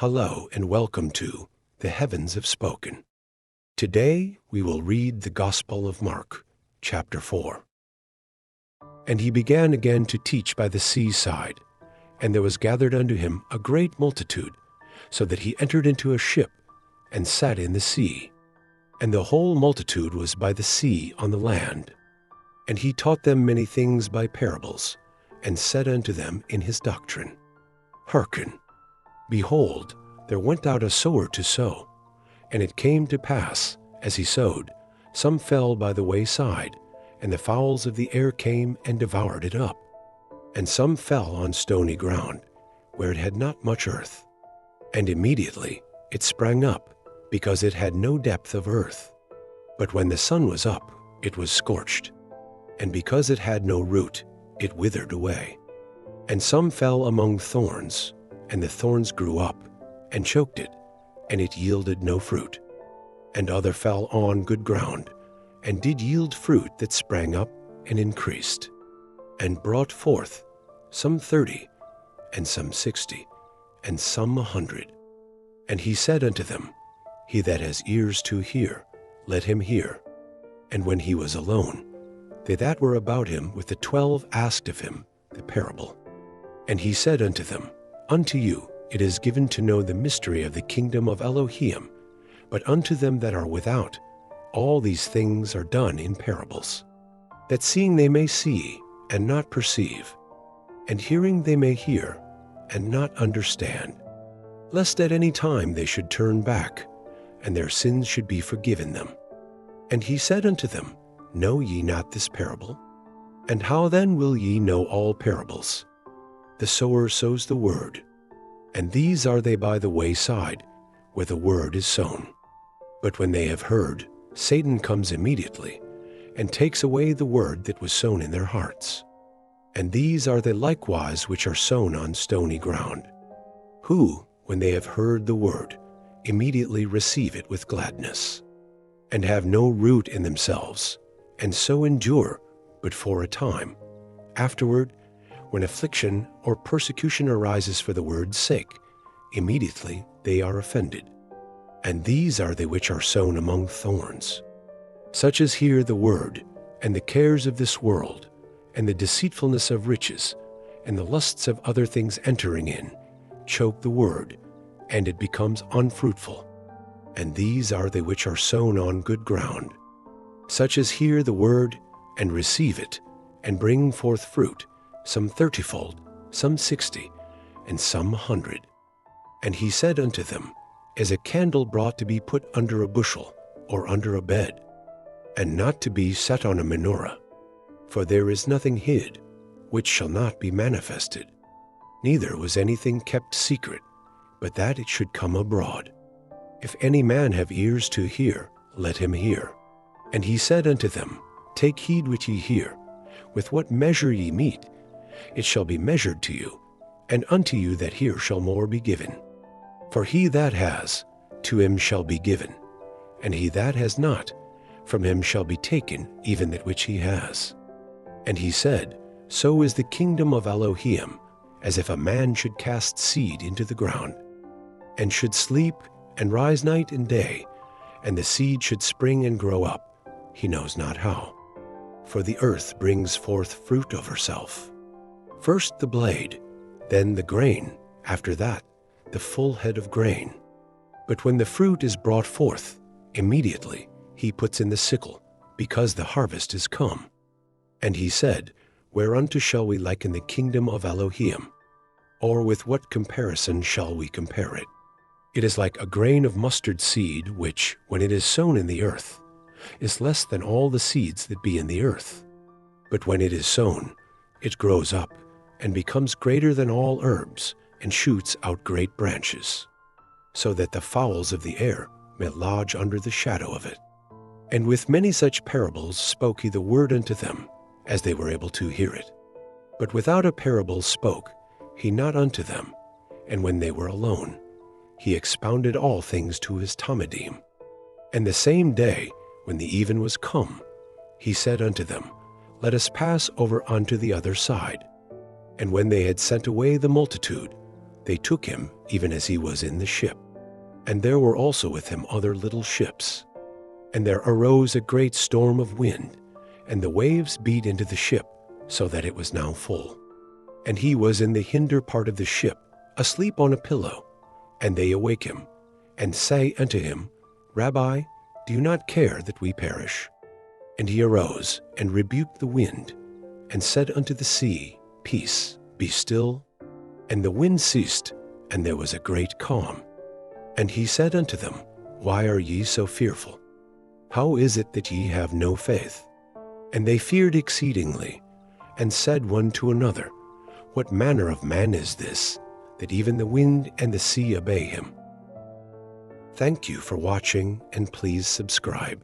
Hello and welcome to The Heavens Have Spoken. Today we will read the Gospel of Mark, chapter 4. And he began again to teach by the seaside, and there was gathered unto him a great multitude, so that he entered into a ship and sat in the sea. And the whole multitude was by the sea on the land. And he taught them many things by parables, and said unto them in his doctrine, Hearken. Behold, there went out a sower to sow. And it came to pass, as he sowed, some fell by the wayside, and the fowls of the air came and devoured it up. And some fell on stony ground, where it had not much earth. And immediately it sprang up, because it had no depth of earth. But when the sun was up, it was scorched. And because it had no root, it withered away. And some fell among thorns, and the thorns grew up, and choked it, and it yielded no fruit. And other fell on good ground, and did yield fruit that sprang up and increased, and brought forth some 30, and some 60, and some 100. And he said unto them, He that has ears to hear, let him hear. And when he was alone, they that were about him with the 12 asked of him the parable. And he said unto them, Unto you it is given to know the mystery of the kingdom of Elohim, but unto them that are without, all these things are done in parables, that seeing they may see and not perceive, and hearing they may hear and not understand, lest at any time they should turn back, and their sins should be forgiven them. And he said unto them, Know ye not this parable? And how then will ye know all parables? The sower sows the word, and these are they by the wayside, where the word is sown. But when they have heard, Satan comes immediately, and takes away the word that was sown in their hearts. And these are they likewise which are sown on stony ground, who, when they have heard the word, immediately receive it with gladness, and have no root in themselves, and so endure but for a time. Afterward, when affliction or persecution arises for the word's sake, immediately they are offended. And these are they which are sown among thorns, such as hear the word, and the cares of this world, and the deceitfulness of riches, and the lusts of other things entering in, choke the word, and it becomes unfruitful. And these are they which are sown on good ground, such as hear the word, and receive it, and bring forth fruit, some 30-fold, some 60, and some 100. And he said unto them, As a candle brought to be put under a bushel, or under a bed, and not to be set on a menorah. For there is nothing hid, which shall not be manifested, neither was anything kept secret, but that it should come abroad. If any man have ears to hear, let him hear. And he said unto them, Take heed what ye hear. With what measure ye mete, it shall be measured to you, and unto you that hear shall more be given. For he that has, to him shall be given, and he that has not, from him shall be taken even that which he has. And he said, So is the kingdom of Elohim, as if a man should cast seed into the ground, and should sleep and rise night and day, and the seed should spring and grow up, he knows not how. For the earth brings forth fruit of herself. First the blade, then the grain, after that the full head of grain. But when the fruit is brought forth, immediately he puts in the sickle, because the harvest is come. And he said, Whereunto shall we liken the kingdom of Elohim? Or with what comparison shall we compare it? It is like a grain of mustard seed, which, when it is sown in the earth, is less than all the seeds that be in the earth. But when it is sown, it grows up, and becomes greater than all herbs, and shoots out great branches, so that the fowls of the air may lodge under the shadow of it. And with many such parables spoke he the word unto them, as they were able to hear it. But without a parable spoke he not unto them, and when they were alone, he expounded all things to his Talmudim. And the same day, when the even was come, he said unto them, Let us pass over unto the other side. And when they had sent away the multitude, They took him even as he was in the ship. And there were also with him other little ships. And there arose a great storm of wind, and the waves beat into the ship, so that it was now full. And he was in the hinder part of the ship, asleep on a pillow. And they awake him, and say unto him, Rabbi, do you not care that we perish? And he arose, and rebuked the wind, and said unto the sea, Peace, be still. And the wind ceased, and there was a great calm. And he said unto them, Why are ye so fearful? How is it that ye have no faith? And they feared exceedingly, and said one to another, What manner of man is this, that even the wind and the sea obey him? Thank you for watching, and please subscribe.